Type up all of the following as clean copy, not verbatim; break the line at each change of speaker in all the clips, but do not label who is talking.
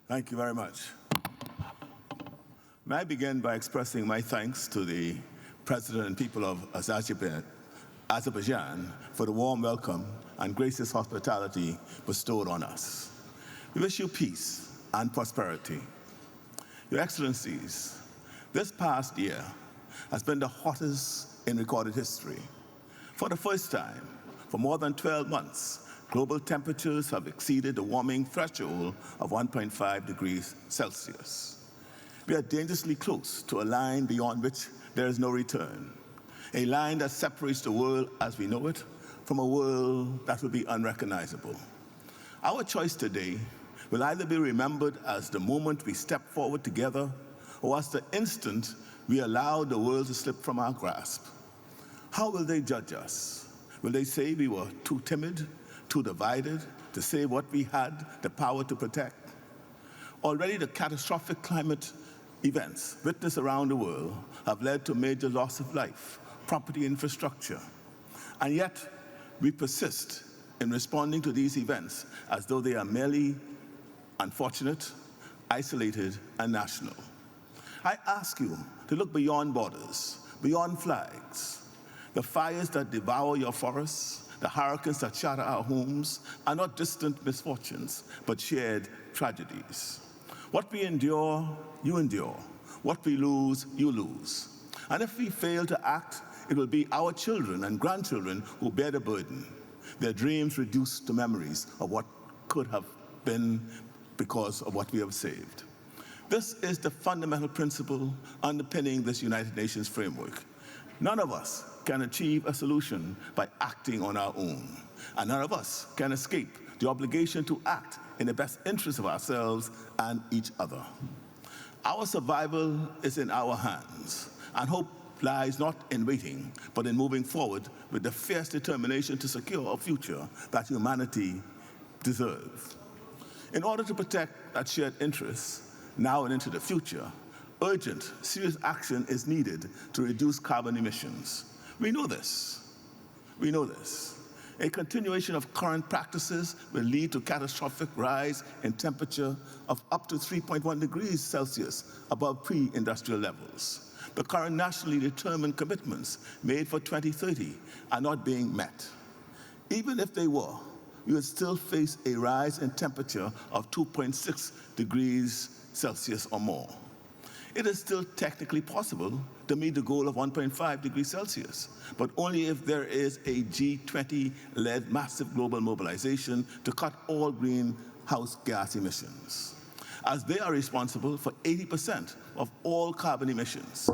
Thank you very much. May I begin by expressing my thanks to the President and people of Azerbaijan for the warm welcome and gracious hospitality bestowed on us. We wish you peace and prosperity. Your Excellencies, this past year has been the hottest in recorded history. For the first time, for more than 12 months, global temperatures have exceeded the warming threshold of 1.5 degrees Celsius. We are dangerously close to a line beyond which there is no return, a line that separates the world as we know it from a world that will be unrecognizable. Our choice today will either be remembered as the moment we step forward together or as the instant we allow the world to slip from our grasp. How will they judge us? Will they say we were too timid, too divided to say what we had the power to protect? Already the catastrophic climate events witnessed around the world have led to major loss of life, property, infrastructure. And yet, we persist in responding to these events as though they are merely unfortunate, isolated, and national. I ask you to look beyond borders, beyond flags. The fires that devour your forests, the hurricanes that shatter our homes are not distant misfortunes, but shared tragedies. What we endure, you endure. What we lose, you lose. And if we fail to act, it will be our children and grandchildren who bear the burden, their dreams reduced to memories of what could have been because of what we have saved. This is the fundamental principle underpinning this United Nations framework. None of us can achieve a solution by acting on our own, and none of us can escape the obligation to act in the best interest of ourselves and each other. Our survival is in our hands, and hope lies not in waiting, but in moving forward with the fierce determination to secure a future that humanity deserves. In order to protect that shared interest, now and into the future, urgent, serious action is needed to reduce carbon emissions. We know this. We know this. A continuation of current practices will lead to catastrophic rise in temperature of up to 3.1 degrees Celsius above pre-industrial levels. The current nationally determined commitments made for 2030 are not being met. Even if they were, we would still face a rise in temperature of 2.6 degrees Celsius or more. It is still technically possible to meet the goal of 1.5 degrees Celsius, but only if there is a G20-led massive global mobilization to cut all greenhouse gas emissions, as they are responsible for 80% of all carbon emissions.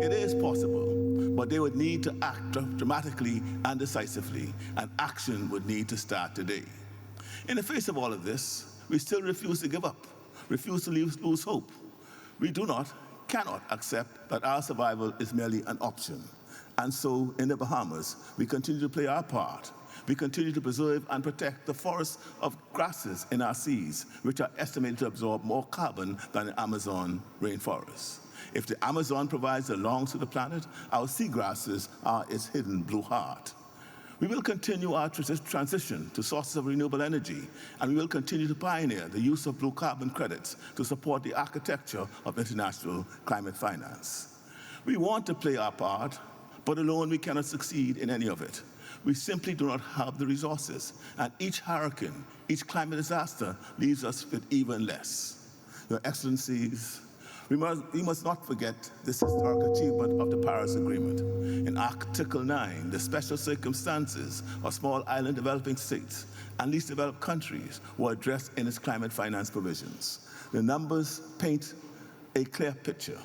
It is possible, but they would need to act dramatically and decisively, and action would need to start today. In the face of all of this, we still refuse to give up, refuse to lose hope. We cannot accept that our survival is merely an option. And so, in the Bahamas, we continue to play our part. We continue to preserve and protect the forests of grasses in our seas, which are estimated to absorb more carbon than the Amazon rainforest. If the Amazon provides the lungs to the planet, our seagrasses are its hidden blue heart. We will continue our transition to sources of renewable energy, and we will continue to pioneer the use of blue carbon credits to support the architecture of international climate finance. We want to play our part, but alone we cannot succeed in any of it. We simply do not have the resources, and each hurricane, each climate disaster leaves us with even less. Your Excellencies, we must not forget this historic achievement of the Paris Agreement. In Article 9, the special circumstances of small island developing states and least developed countries were addressed in its climate finance provisions. The numbers paint a clear picture.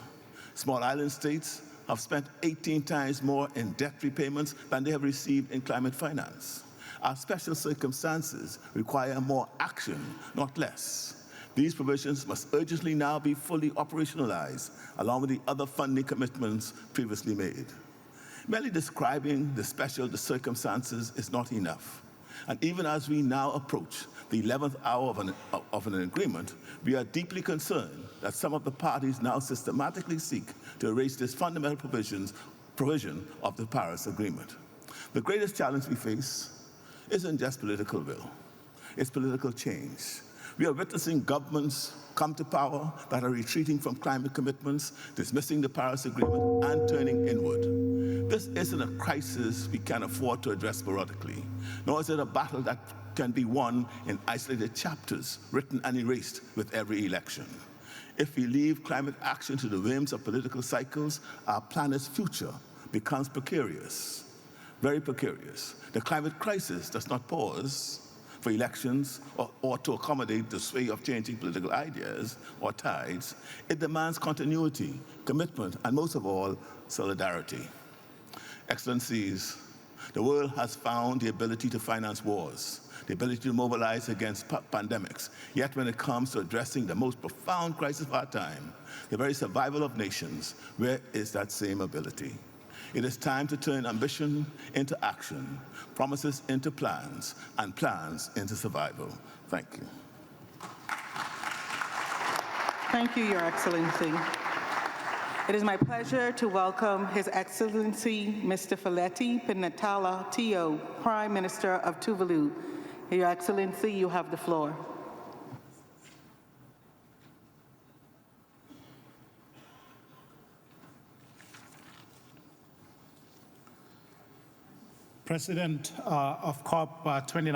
Small island states have spent 18 times more in debt repayments than they have received in climate finance. Our special circumstances require more action, not less. These provisions must urgently now be fully operationalized, along with the other funding commitments previously made. Merely describing the circumstances is not enough. And even as we now approach the 11th hour of an agreement, we are deeply concerned that some of the parties now systematically seek to erase this fundamental provision of the Paris Agreement. The greatest challenge we face isn't just political will, it's political change. We are witnessing governments come to power that are retreating from climate commitments, dismissing the Paris Agreement, and turning inward. This isn't a crisis we can afford to address sporadically, nor is it a battle that can be won in isolated chapters, written and erased with every election. If we leave climate action to the whims of political cycles, our planet's future becomes precarious, very precarious. The climate crisis does not pause for elections or to accommodate the sway of changing political ideas or tides. It demands continuity, commitment, and most of all, solidarity. Excellencies, the world has found the ability to finance wars, the ability to mobilize against pandemics. Yet when it comes to addressing the most profound crisis of our time, the very survival of nations, where is that same ability? It is time to turn ambition into action, promises into plans, and plans into survival. Thank you.
Thank you, Your Excellency. It is my pleasure to welcome His Excellency Mr. Fileti Pinatala Tio, Prime Minister of Tuvalu. Your Excellency, you have the floor.
President of COP29,